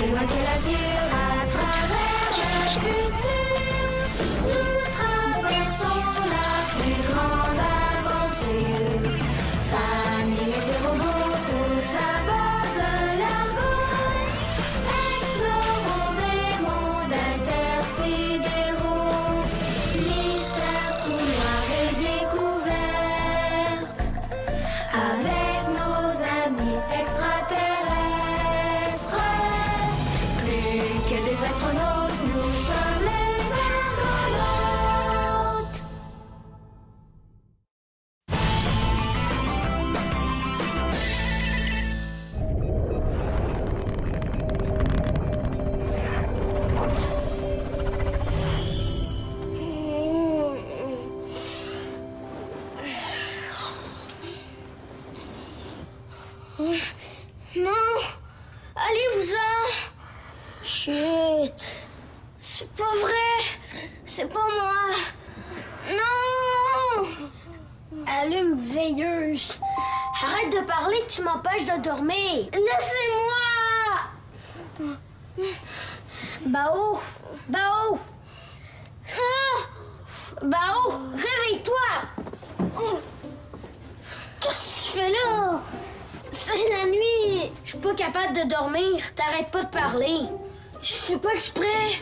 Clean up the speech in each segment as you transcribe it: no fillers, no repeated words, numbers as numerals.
plus loin que l'azur, à travers le futur, nous traversons la plus grande aventure. Familles et robots, tous à bord de l'Argo, explorons des mondes intersidéraux, mystères tout noirs et découvertes, avec nos amis extraterrestres. Plus que des astronautes, nous sommes les Argonautes. Non! Allez-vous-en! Chut! C'est pas vrai! C'est pas moi! Non! Allume veilleuse! Arrête de parler, tu m'empêches de dormir! Laissez-moi! Bao! Bao! Ah! Bao! Réveille-toi! Qu'est-ce que tu fais là? C'est la nuit! Je suis pas capable de dormir. T'arrêtes pas de parler. Je fais pas exprès.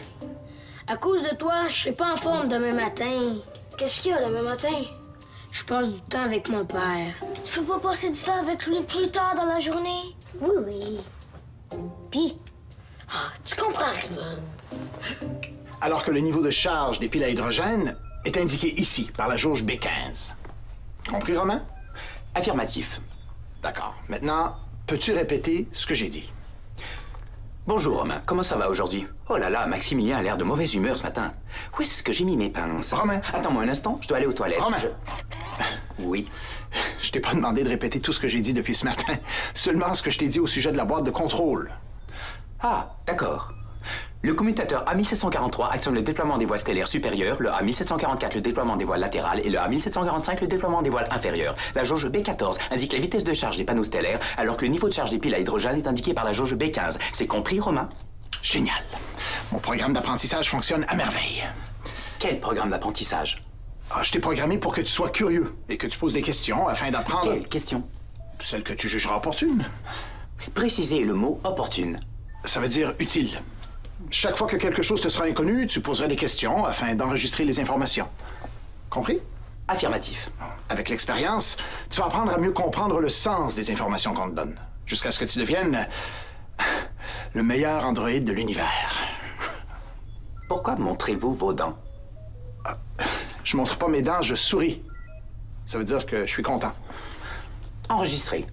À cause de toi, je serai pas en forme demain matin. Qu'est-ce qu'il y a demain matin? Je passe du temps avec mon père. Tu peux pas passer du temps avec lui plus tard dans la journée? Oui, oui. Puis, tu comprends rien. Alors que le niveau de charge des piles à hydrogène est indiqué ici, par la jauge B15. Compris, Romain? Affirmatif. D'accord. Maintenant, peux-tu répéter ce que j'ai dit? Bonjour, Romain. Comment ça va aujourd'hui? Oh là là, Maximilien a l'air de mauvaise humeur ce matin. Où est-ce que j'ai mis mes pinces? Romain! Attends-moi un instant, je dois aller aux toilettes. Romain! Oui. Je t'ai pas demandé de répéter tout ce que j'ai dit depuis ce matin. Seulement ce que je t'ai dit au sujet de la boîte de contrôle. Ah, d'accord. Le commutateur A1743 actionne le déploiement des voiles stellaires supérieures, le A1744 le déploiement des voiles latérales et le A1745 le déploiement des voiles inférieures. La jauge B14 indique la vitesse de charge des panneaux stellaires, alors que le niveau de charge des piles à hydrogène est indiqué par la jauge B15. C'est compris, Romain? Génial. Mon programme d'apprentissage fonctionne à merveille. Quel programme d'apprentissage? Je t'ai programmé pour que tu sois curieux et que tu poses des questions afin d'apprendre... Quelle question? Celle que tu jugeras opportune. Précisez le mot opportune. Ça veut dire utile. Chaque fois que quelque chose te sera inconnu, tu poseras des questions afin d'enregistrer les informations. Compris? Affirmatif. Avec l'expérience, tu vas apprendre à mieux comprendre le sens des informations qu'on te donne, jusqu'à ce que tu deviennes le meilleur androïde de l'univers. Pourquoi montrez-vous vos dents? Je montre pas mes dents, je souris. Ça veut dire que je suis content. Enregistré.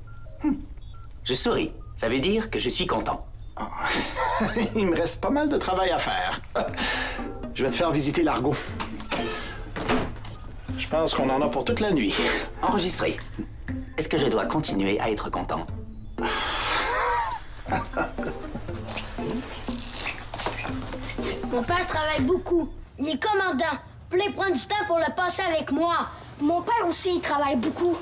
Je souris. Ça veut dire que je suis content. Il me reste pas mal de travail à faire. Je vais te faire visiter l'Argo. Je pense qu'on en a pour toute la nuit. Enregistré. Est-ce que je dois continuer à être content? Mon père travaille beaucoup. Il est commandant. Puis là, il prend du temps pour le passer avec moi. Mon père aussi, il travaille beaucoup.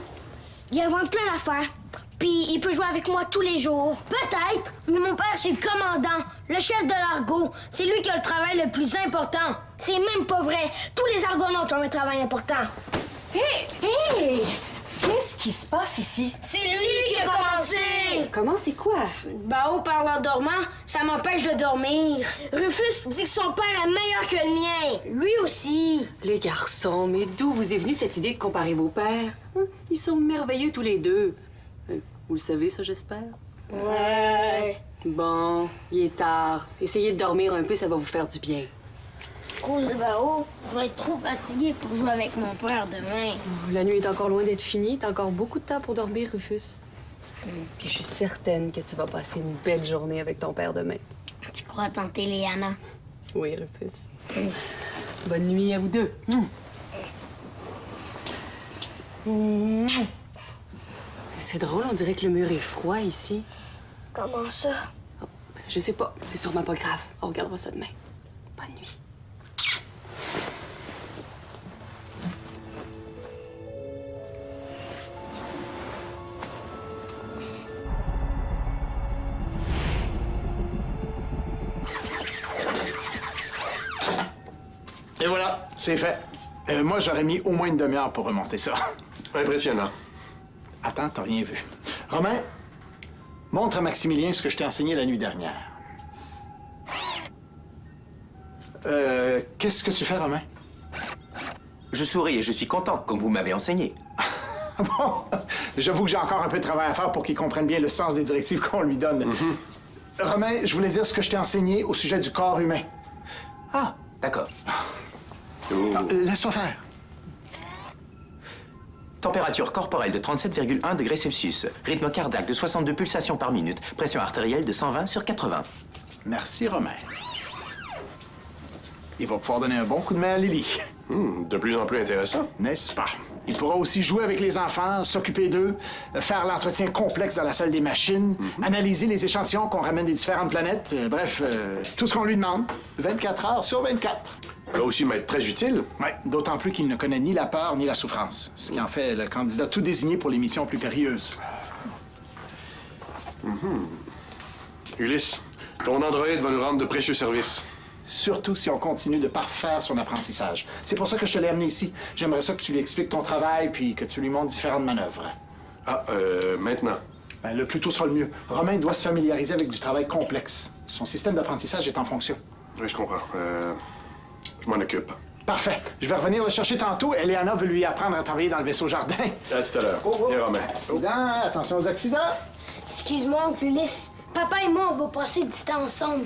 Il invente plein d'affaires. Puis il peut jouer avec moi tous les jours. Peut-être, mais mon père, c'est le commandant, le chef de l'Argo. C'est lui qui a le travail le plus important. C'est même pas vrai. Tous les Argonautes ont un travail important. Hé! Qu'est-ce qui se passe ici? C'est lui qui a commencé! Comment, c'est quoi? Bao parle en dormant, ça m'empêche de dormir. Rufus dit que son père est meilleur que le mien. Lui aussi. Les garçons, mais d'où vous est venue cette idée de comparer vos pères? Ils sont merveilleux tous les deux. Vous le savez, ça, j'espère? Ouais. Bon, il est tard. Essayez de dormir un peu, ça va vous faire du bien. À cause de Bao, je vais être trop fatiguée pour jouer avec mon père demain. La nuit est encore loin d'être finie. T'as encore beaucoup de temps pour dormir, Rufus. Puis je suis certaine que tu vas passer une belle journée avec ton père demain. Tu crois, tante Léana? Oui, Rufus. Bonne nuit à vous deux. C'est drôle, on dirait que le mur est froid ici. Comment ça? Je sais pas, c'est sûrement pas grave. On regardera ça demain. Bonne nuit. Et voilà, c'est fait. Moi, j'aurais mis au moins une demi-heure pour remonter ça. Impressionnant. Attends, t'as rien vu. Romain, montre à Maximilien ce que je t'ai enseigné la nuit dernière. Qu'est-ce que tu fais, Romain? Je souris et je suis content, comme vous m'avez enseigné. Bon, j'avoue que j'ai encore un peu de travail à faire pour qu'il comprenne bien le sens des directives qu'on lui donne. Romain, je voulais dire ce que je t'ai enseigné au sujet du corps humain. Ah, d'accord. Laisse-moi faire. Température corporelle de 37,1 degrés Celsius. Rythme cardiaque de 62 pulsations par minute. Pression artérielle de 120 sur 80. Merci, Romain. Il va pouvoir donner un bon coup de main à Lily. De plus en plus intéressant. N'est-ce pas? Il pourra aussi jouer avec les enfants, s'occuper d'eux, faire l'entretien complexe dans la salle des machines, analyser les échantillons qu'on ramène des différentes planètes. Bref, tout ce qu'on lui demande. 24 heures sur 24. Il va aussi m'être très utile. Oui, d'autant plus qu'il ne connaît ni la peur ni la souffrance. Ce qui en fait le candidat tout désigné pour les missions plus périlleuses. Ulysse, ton androïde va nous rendre de précieux services. Surtout si on continue de parfaire son apprentissage. C'est pour ça que je te l'ai amené ici. J'aimerais ça que tu lui expliques ton travail puis que tu lui montres différentes manœuvres. Ah, maintenant. Ben, le plus tôt sera le mieux. Romain doit se familiariser avec du travail complexe. Son système d'apprentissage est en fonction. Oui, je comprends. Je m'en occupe. Parfait. Je vais revenir le chercher tantôt. Eleana veut lui apprendre à travailler dans le vaisseau jardin. À tout à l'heure. Viens, Romain. Accident, attention aux accidents. Excuse-moi, oncle Ulysse. Papa et moi, on va passer du temps ensemble.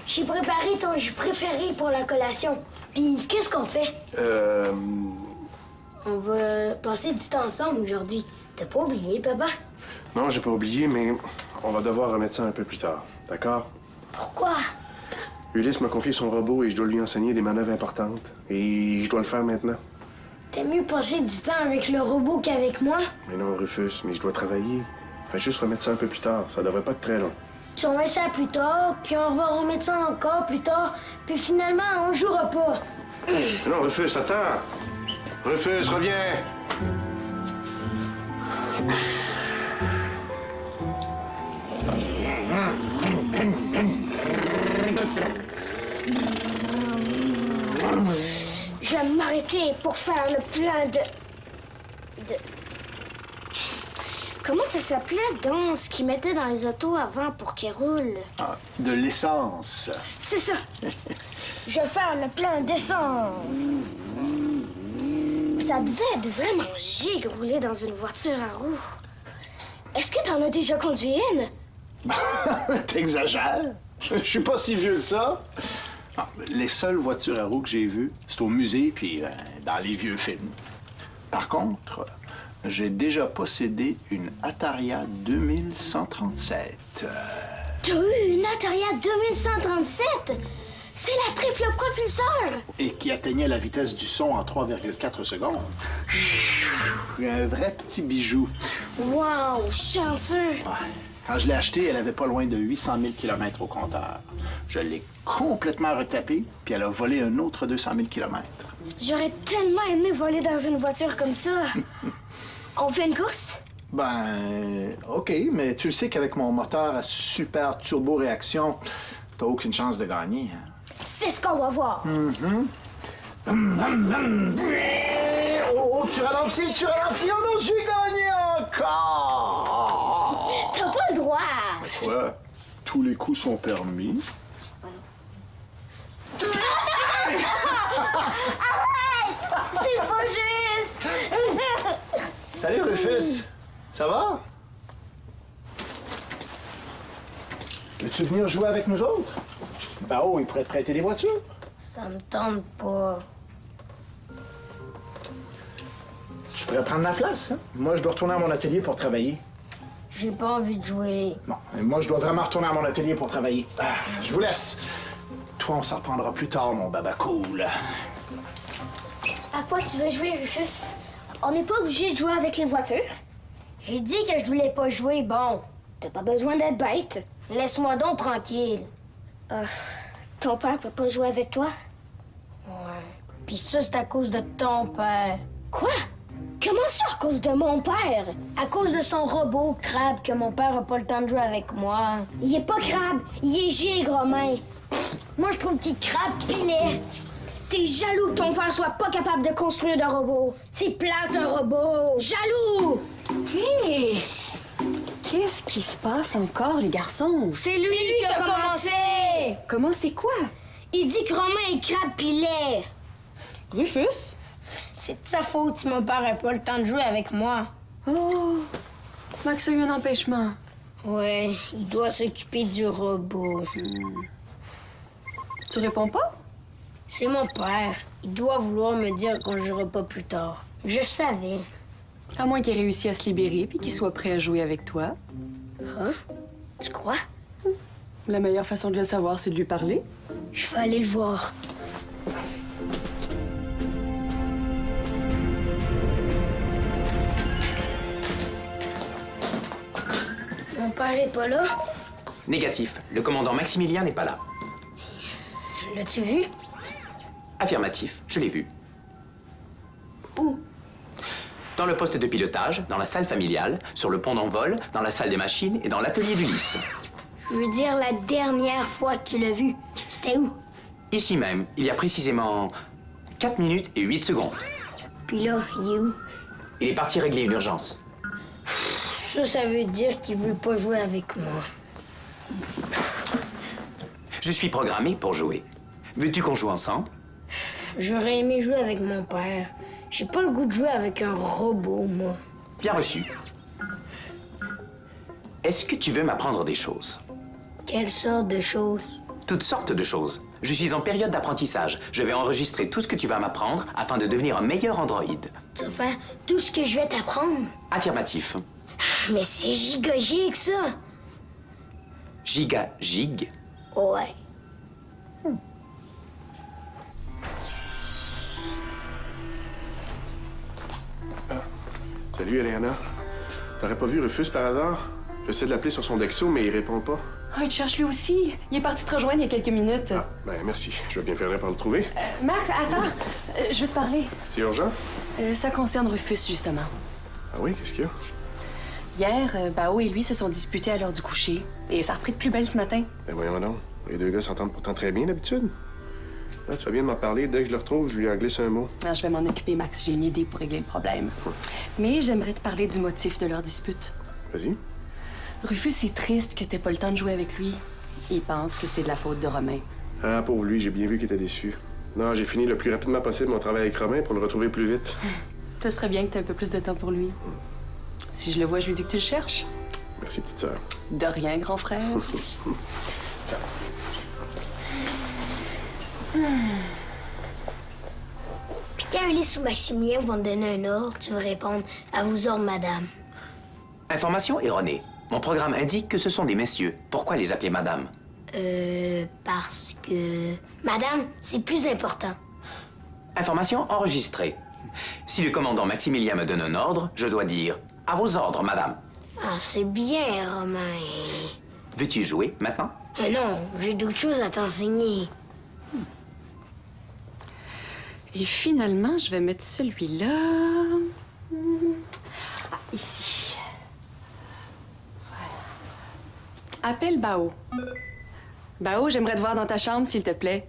J'ai préparé ton jus préféré pour la collation. Puis, qu'est-ce qu'on fait? On va passer du temps ensemble aujourd'hui. T'as pas oublié, papa? Non, j'ai pas oublié, mais on va devoir remettre ça un peu plus tard. D'accord? Pourquoi? Ulysse m'a confié son robot et je dois lui enseigner des manœuvres importantes. Et je dois le faire maintenant. T'aimes mieux passer du temps avec le robot qu'avec moi? Mais non, Rufus, mais je dois travailler. Fais juste remettre ça un peu plus tard. Ça devrait pas être très long. Tu remets ça plus tard, puis on va remettre ça encore plus tard, puis finalement, on jouera pas. Mais non, Rufus, attends! Rufus, reviens! Je vais m'arrêter pour faire le plein de... Comment ça s'appelait donc ce qu'ils mettaient dans les autos avant pour qu'ils roulent? Ah, de l'essence. C'est ça. Je vais faire le plein d'essence. Ça devait être vraiment gigue rouler dans une voiture à roues. Est-ce que t'en as déjà conduit une? T'exagères. Je suis pas si vieux que ça. Ah, les seules voitures à roues que j'ai vues, c'est au musée puis dans les vieux films. Par contre, j'ai déjà possédé une Ataria 2137. T'as eu une Ataria 2137? C'est la triple propulseur! Et qui atteignait la vitesse du son en 3,4 secondes. Un vrai petit bijou. Wow, chanceux! Ouais. Quand je l'ai achetée, elle avait pas loin de 800 000 km au compteur. Je l'ai complètement retapée, puis elle a volé un autre 200 000 km. J'aurais tellement aimé voler dans une voiture comme ça. On fait une course? Ben, OK, mais tu le sais qu'avec mon moteur à super turbo-réaction, t'as aucune chance de gagner. Hein? C'est ce qu'on va voir. Oh, tu ralentis, oh non, j'ai gagné encore! T'as pas le droit! Quoi? Tous les coups sont permis. C'est pas juste! Salut, Rufus! Ça va? Veux-tu venir jouer avec nous autres? Ben oh, il pourrait te prêter des voitures. Ça me tente pas. Tu pourrais prendre ma place, hein? Moi, je dois retourner à mon atelier pour travailler. J'ai pas envie de jouer. Non, mais moi, je dois vraiment retourner à mon atelier pour travailler. Ah, je vous laisse. Toi, on s'en reprendra plus tard, mon baba cool. À quoi tu veux jouer, Rufus? On n'est pas obligé de jouer avec les voitures. J'ai dit que je voulais pas jouer, bon. T'as pas besoin d'être bête. Laisse-moi donc tranquille. Ton père peut pas jouer avec toi? Ouais. Puis ça, c'est à cause de ton père. Quoi? Comment ça, à cause de mon père? À cause de son robot crabe que mon père a pas le temps de jouer avec moi. Il est pas crabe, il est gigre, Romain. Moi, je trouve qu'il est crabe pilet. T'es jaloux que ton père soit pas capable de construire de robot. C'est plate, un robot. Jaloux! Hé! Qu'est-ce qui se passe encore, les garçons? C'est lui qui a commencé! Comment c'est quoi? Il dit que Romain est crabe pis laid. Rufus? C'est de sa faute si mon père a pas le temps de jouer avec moi. Oh! Max a eu un empêchement. Ouais, il doit s'occuper du robot. Tu réponds pas? C'est mon père. Il doit vouloir me dire qu'on jouera pas plus tard. Je savais. À moins qu'il ait réussi à se libérer puis qu'il soit prêt à jouer avec toi. Hein? Tu crois? La meilleure façon de le savoir, c'est de lui parler. Je vais aller le voir. Mon père est pas là? Négatif. Le commandant Maximilien n'est pas là. L'as-tu vu? Affirmatif. Je l'ai vu. Où? Dans le poste de pilotage, dans la salle familiale, sur le pont d'envol, dans la salle des machines et dans l'atelier d'Ulysse. Je veux dire la dernière fois que tu l'as vu. C'était où? Ici même, il y a précisément 4 minutes et 8 secondes. Puis là, il est où? Il est parti régler une urgence. Ça veut dire qu'il veut pas jouer avec moi. Je suis programmé pour jouer. Veux-tu qu'on joue ensemble? J'aurais aimé jouer avec mon père. J'ai pas le goût de jouer avec un robot, moi. Bien reçu. Est-ce que tu veux m'apprendre des choses? Quelle sorte de choses? Toutes sortes de choses. Je suis en période d'apprentissage. Je vais enregistrer tout ce que tu vas m'apprendre afin de devenir un meilleur androïde. Tu vas faire tout ce que je vais t'apprendre? Affirmatif. Mais c'est giga-giga que ça! Giga-gig. Ouais. Salut, Eliana. T'aurais pas vu Rufus par hasard? J'essaie de l'appeler sur son Dexo, mais il répond pas. Ah, il te cherche lui aussi. Il est parti te rejoindre il y a quelques minutes. Ah, ben merci. Je vais bien faire par le trouver. Max, attends. Je veux te parler. C'est urgent? Ça concerne Rufus, justement. Ah oui, qu'est-ce qu'il y a? Hier, Bao et lui se sont disputés à l'heure du coucher. Et ça a repris de plus belle ce matin. Ben voyons donc. Les deux gars s'entendent pourtant très bien d'habitude. Là, tu fais bien de m'en parler. Dès que je le retrouve, je lui en glisse un mot. Ah, je vais m'en occuper, Max. J'ai une idée pour régler le problème. Mais j'aimerais te parler du motif de leur dispute. Vas-y. Rufus est triste que t'aies pas le temps de jouer avec lui. Il pense que c'est de la faute de Romain. Ah, pauvre lui, j'ai bien vu qu'il était déçu. Non, j'ai fini le plus rapidement possible mon travail avec Romain pour le retrouver plus vite. Ce serait bien que t'aies un peu plus de temps pour lui. Si je le vois, je lui dis que tu le cherches. Merci, petite sœur. De rien, grand frère. Puis quand Ulysse ou Maximilien vont te donner un ordre, tu vas répondre « À vos ordres, madame Information erronée. Mon programme indique que ce sont des messieurs. Pourquoi les appeler madame? » Parce que... Madame, c'est plus important. Information enregistrée. Si le commandant Maximilien me donne un ordre, je dois dire « À vos ordres, madame ». Ah, c'est bien, Romain. Veux-tu jouer maintenant? Non, j'ai d'autres choses à t'enseigner. Et finalement, je vais mettre celui-là... Ah, ici. Voilà. Appelle Bao. Bao, j'aimerais te voir dans ta chambre, s'il te plaît.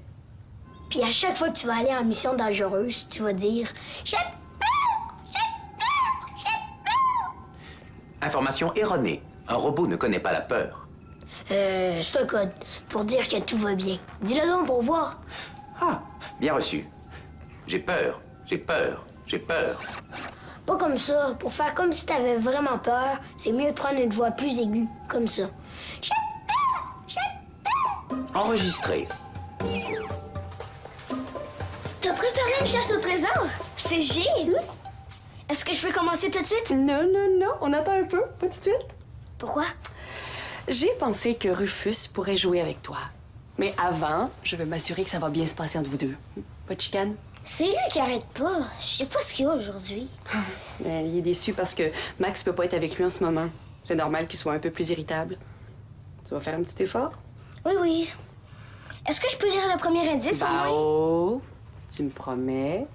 Puis à chaque fois que tu vas aller en mission dangereuse, tu vas dire « J'ai peur! J'ai peur! J'ai peur! Information erronée. Un robot ne connaît pas la peur. » C'est un code pour dire que tout va bien. Dis-le donc pour voir. Ah, bien reçu. J'ai peur, j'ai peur, j'ai peur. Pas comme ça. Pour faire comme si t'avais vraiment peur, c'est mieux de prendre une voix plus aiguë, comme ça. J'ai peur! J'ai peur! Enregistré. T'as préparé une chasse au trésor? C'est génial! Est-ce que je peux commencer tout de suite? Non, non, non, on attend un peu, pas tout de suite. Pourquoi? J'ai pensé que Rufus pourrait jouer avec toi. Mais avant, je veux m'assurer que ça va bien se passer entre vous deux. Pas de chicane? C'est lui qui arrête pas. Je sais pas ce qu'il y a aujourd'hui. Il est déçu parce que Max peut pas être avec lui en ce moment. C'est normal qu'il soit un peu plus irritable. Tu vas faire un petit effort? Oui, oui. Est-ce que je peux lire le premier indice au moins? Bao, tu me promets?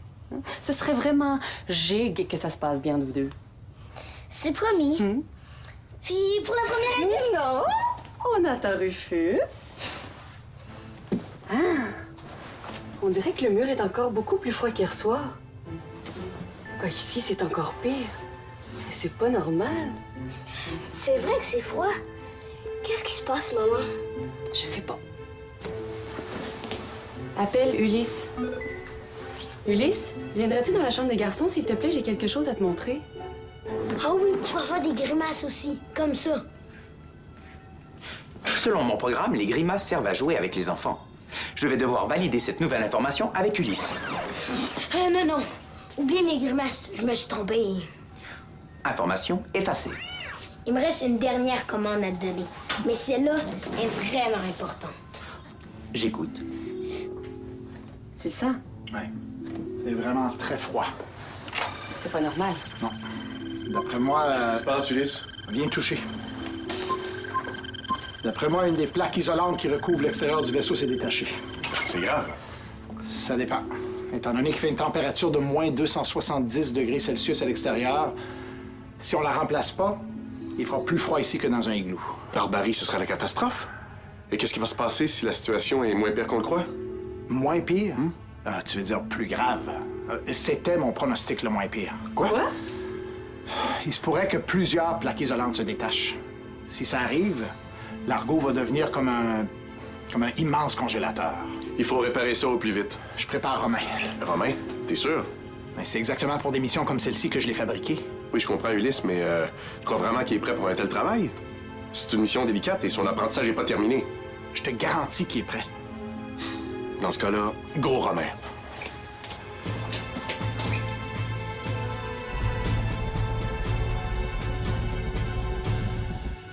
Ce serait vraiment gigue que ça se passe bien entre vous deux. C'est promis. Puis pour le premier indice? Non! On attend Rufus. Ah! On dirait que le mur est encore beaucoup plus froid qu'hier soir. Ah, ici, c'est encore pire. Mais c'est pas normal. C'est vrai que c'est froid. Qu'est-ce qui se passe, maman? Je sais pas. Appelle Ulysse. Ulysse, viendrais-tu dans la chambre des garçons, s'il te plaît? J'ai quelque chose à te montrer. Ah oui, tu vas faire des grimaces aussi, comme ça. Selon mon programme, les grimaces servent à jouer avec les enfants. Je vais devoir valider cette nouvelle information avec Ulysse. Non. Oublie les grimaces, je me suis trompée. Information effacée. Il me reste une dernière commande à te donner. Mais celle-là est vraiment importante. J'écoute. Tu le sens? Oui. C'est vraiment très froid. C'est pas normal. Non. D'après moi, Qu'est-ce qui se passe, Ulysse? bien touché. D'après moi, une des plaques isolantes qui recouvrent l'extérieur du vaisseau s'est détachée. C'est grave. Ça dépend. Étant donné qu'il fait une température de moins 270 degrés Celsius à l'extérieur, si on la remplace pas, il fera plus froid ici que dans un igloo. Barbarie, ce sera la catastrophe. Et qu'est-ce qui va se passer si la situation est moins pire qu'on le croit? Moins pire? Tu veux dire plus grave? C'était mon pronostic le moins pire. Quoi? Il se pourrait que plusieurs plaques isolantes se détachent. Si ça arrive, l'argot va devenir comme un immense congélateur. Il faut réparer ça au plus vite. Je prépare Romain. Romain, t'es sûr? Mais c'est exactement pour des missions comme celle-ci que je l'ai fabriqué. Oui, je comprends, Ulysse, mais tu crois vraiment qu'il est prêt pour un tel travail? C'est une mission délicate et son apprentissage n'est pas terminé. Je te garantis qu'il est prêt. Dans ce cas-là, go, Romain.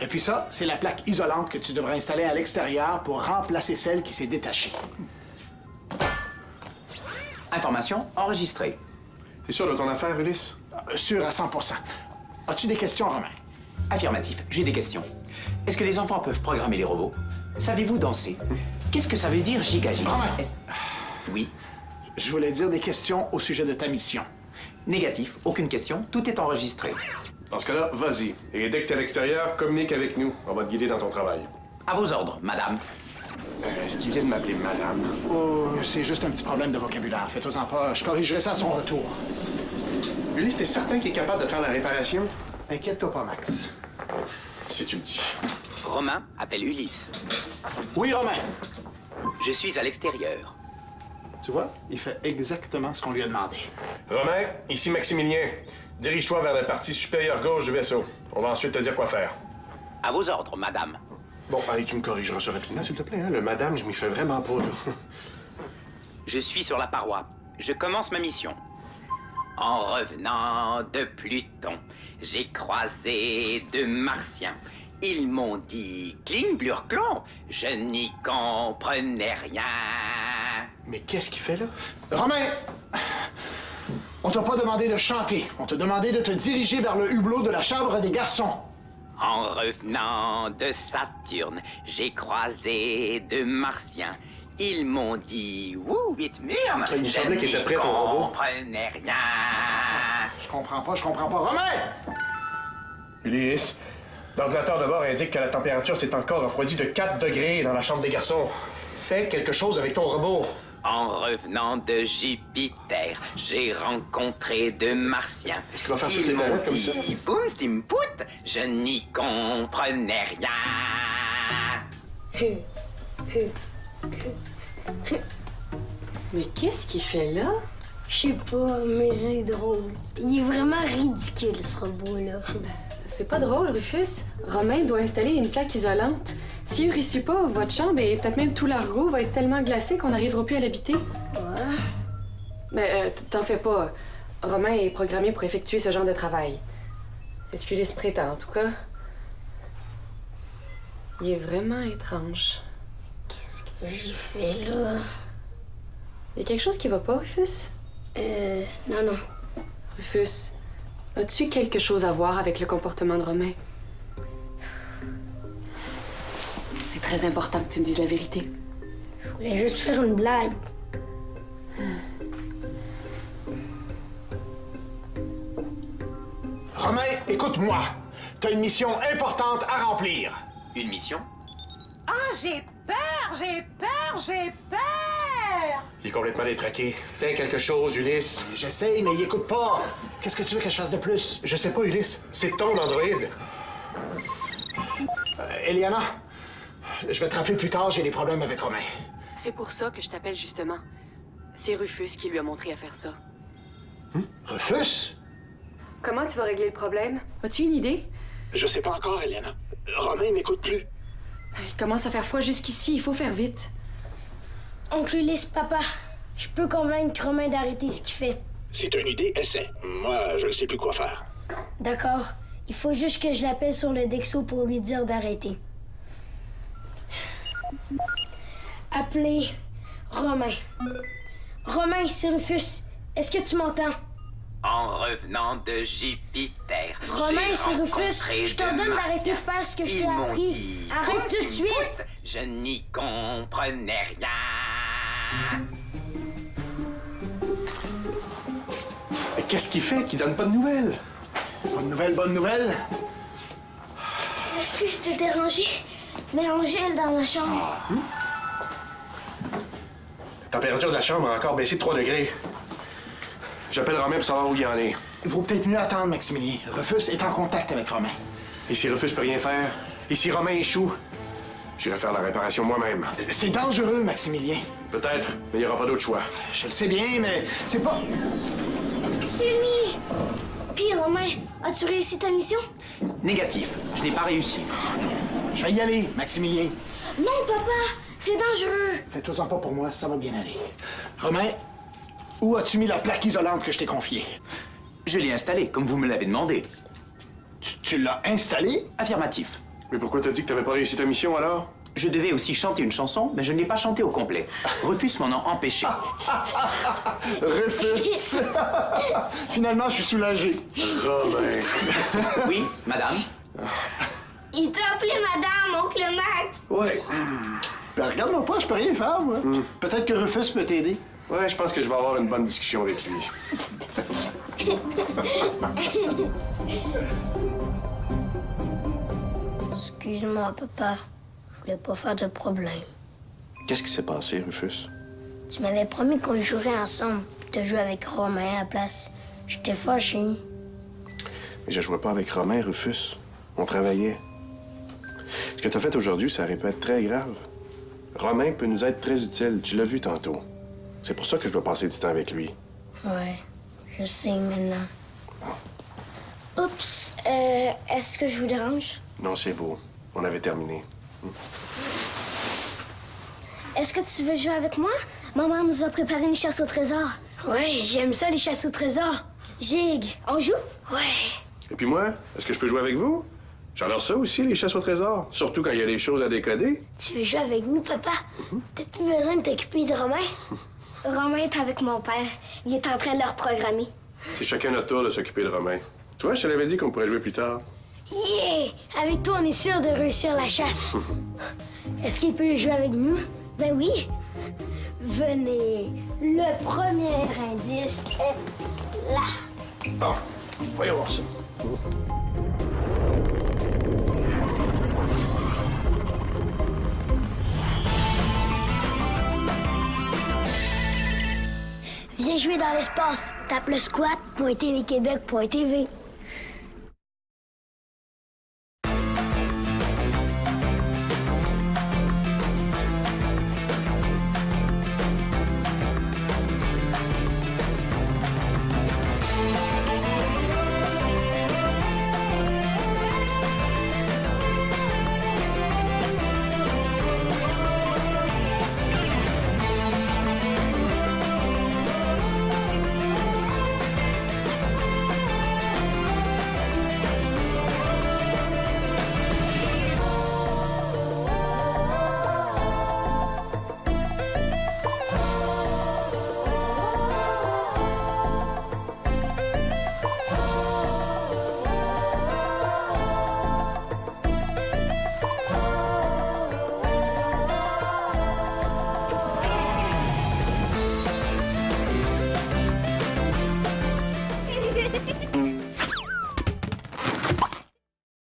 Et puis ça, c'est la plaque isolante que tu devrais installer à l'extérieur pour remplacer celle qui s'est détachée. Information enregistrée. T'es sûr de ton affaire, Ulysse? Sûr à 100%. As-tu des questions, Romain? Affirmatif, j'ai des questions. Est-ce que les enfants peuvent programmer les robots? Savez-vous danser? Qu'est-ce que ça veut dire giga-giga? Romain! Oui. Je voulais dire des questions au sujet de ta mission. Négatif, aucune question, tout est enregistré. Dans ce cas-là, vas-y. Et dès que t'es à l'extérieur, communique avec nous. On va te guider dans ton travail. À vos ordres, madame. Est-ce qu'il vient de m'appeler madame? Oh, c'est juste un petit problème de vocabulaire. Faites-en pas. Je corrigerai ça à son retour. Ulysse, t'es certain qu'il est capable de faire la réparation? Inquiète-toi pas, Max. Si tu le dis. Romain appelle Ulysse. Oui, Romain. Je suis à l'extérieur. Tu vois, il fait exactement ce qu'on lui a demandé. Romain, ici Maximilien. Dirige-toi vers la partie supérieure gauche du vaisseau. On va ensuite te dire quoi faire. À vos ordres, madame. Bon, allez, tu me corrigeras ça rapidement, s'il te plaît. Hein? Le madame, je m'y fais vraiment pas, là. Je suis sur la paroi. Je commence ma mission. En revenant de Pluton, j'ai croisé deux Martiens. Ils m'ont dit cling blurclon. Je n'y comprenais rien. Mais qu'est-ce qu'il fait là? Romain! On t'a pas demandé de chanter. On t'a demandé de te diriger vers le hublot de la chambre des garçons. En revenant de Saturne, j'ai croisé deux Martiens. Ils m'ont dit ouh, vite murme. Il me semblait qu'il était prêt, ton robot. Je n'y comprenais rien. Je comprends pas. Romain! Ulysse, l'ordinateur de bord indique que la température s'est encore refroidie de 4 degrés dans la chambre des garçons. Fais quelque chose avec ton robot. En revenant de Jupiter, j'ai rencontré deux Martiens. Est-ce qu'il va faire toutes Ils les m'ont planètes comme ça? dit boum, stimpout. Je n'y comprenais rien. Mais qu'est-ce qu'il fait là? Je sais pas, mais c'est drôle. Il est vraiment ridicule, ce robot-là. C'est pas drôle, Rufus. Romain doit installer une plaque isolante. S'il réussit pas, votre chambre et peut-être même tout l'argot va être tellement glacé qu'on n'arrivera plus à l'habiter. Ouais. Mais t'en fais pas. Romain est programmé pour effectuer ce genre de travail. C'est ce qu'Ulysse prétend, en tout cas. Il est vraiment étrange. Qu'est-ce que j'ai fait là? Il y a quelque chose qui va pas, Rufus? Non. Rufus, as-tu quelque chose à voir avec le comportement de Romain? C'est très important que tu me dises la vérité. Je voulais juste faire une blague. Romain, écoute-moi. T'as une mission importante à remplir. Une mission? Ah, j'ai peur! faire? Il est complètement détraqué. Fais quelque chose, Ulysse. J'essaye, mais il écoute pas. Qu'est-ce que tu veux que je fasse de plus? Je sais pas, Ulysse. C'est ton androïde. Eliana, je vais te rappeler plus tard, j'ai des problèmes avec Romain. C'est pour ça que je t'appelle justement. C'est Rufus qui lui a montré à faire ça. Rufus? Comment tu vas régler le problème? As-tu une idée? Je sais pas encore, Eliana. Romain m'écoute plus. Il commence à faire froid jusqu'ici, il faut faire vite. Oncle Ulysse, papa, je peux convaincre Romain d'arrêter ce qu'il fait. C'est une idée, essaie. Moi, je ne sais plus quoi faire. D'accord. Il faut juste que je l'appelle sur le Dexo pour lui dire d'arrêter. Appelez Romain. Romain, c'est Rufus. Est-ce que tu m'entends? En revenant de Jupiter, Romain, j'ai c'est Rufus. rencontré Je te deux donne d'arrêter Martiens. de faire ce que je Ils t'ai m'ont appris. dit, Arrête tout de Pout, suite. Pout, je n'y comprenais rien. Mais qu'est-ce qu'il fait qui donne pas de nouvelles? Bonne nouvelle, bonne nouvelle. Est-ce que je t'ai dérangé? Mais Angèle dans la chambre. La température de la chambre a encore baissé de 3 degrés. J'appelle Romain pour savoir où il en est. Il vaut peut-être mieux attendre, Maximilien. Rufus est en contact avec Romain. Et si Rufus peut rien faire? Et si Romain échoue? J'irai faire la réparation moi-même. C'est dangereux, Maximilien. Peut-être, mais il n'y aura pas d'autre choix. Je le sais bien, mais c'est pas... C'est lui! Puis Romain, as-tu réussi ta mission? Négatif, je n'ai pas réussi. Je vais y aller, Maximilien. Non, papa! C'est dangereux! Fais-toi-en pas pour moi, ça va bien aller. Romain, où as-tu mis la plaque isolante que je t'ai confiée? Je l'ai installé, comme vous me l'avez demandé. Tu l'as installée? Affirmatif. Mais pourquoi t'as dit que t'avais pas réussi ta mission, alors? Je devais aussi chanter une chanson, mais je ne l'ai pas chantée au complet. Rufus m'en a empêché. Rufus! Finalement, je suis soulagé. Romain. Oui, madame? Il t'a appelé madame, oncle Max! Ouais. Ben, regarde-moi pas, je peux rien faire, moi. Peut-être que Rufus peut t'aider. Ouais, je pense que je vais avoir une bonne discussion avec lui. Excuse-moi, papa. Je voulais pas faire de problème. Qu'est-ce qui s'est passé, Rufus? Tu m'avais promis qu'on jouerait ensemble, de jouer avec Romain à la place. J'étais fâché. Mais je jouais pas avec Romain, Rufus. On travaillait. Ce que t'as fait aujourd'hui, ça aurait pu être très grave. Romain peut nous être très utile, tu l'as vu tantôt. C'est pour ça que je dois passer du temps avec lui. Ouais, je sais maintenant. Oups, est-ce que je vous dérange? Non, c'est beau. On avait terminé. Est-ce que tu veux jouer avec moi? Maman nous a préparé une chasse au trésor. Ouais, j'aime ça, les chasses au trésor. Jig, on joue? Ouais. Et puis moi, est-ce que je peux jouer avec vous? J'adore ça aussi, les chasses au trésor. Surtout quand il y a des choses à décoder. Tu veux jouer avec nous, papa? T'as plus besoin de t'occuper de Romain. Romain est avec mon père. Il est en train de le reprogrammer. C'est chacun notre tour de s'occuper de Romain. Tu vois, je te l'avais dit qu'on pourrait jouer plus tard. Yeah! Avec toi, on est sûr de réussir la chasse. Est-ce qu'il peut jouer avec nous? Ben oui. Venez. Le premier indice est là. Bon, voyons voir ça. Viens jouer dans l'espace. Tape le squat.tvquebec.tv.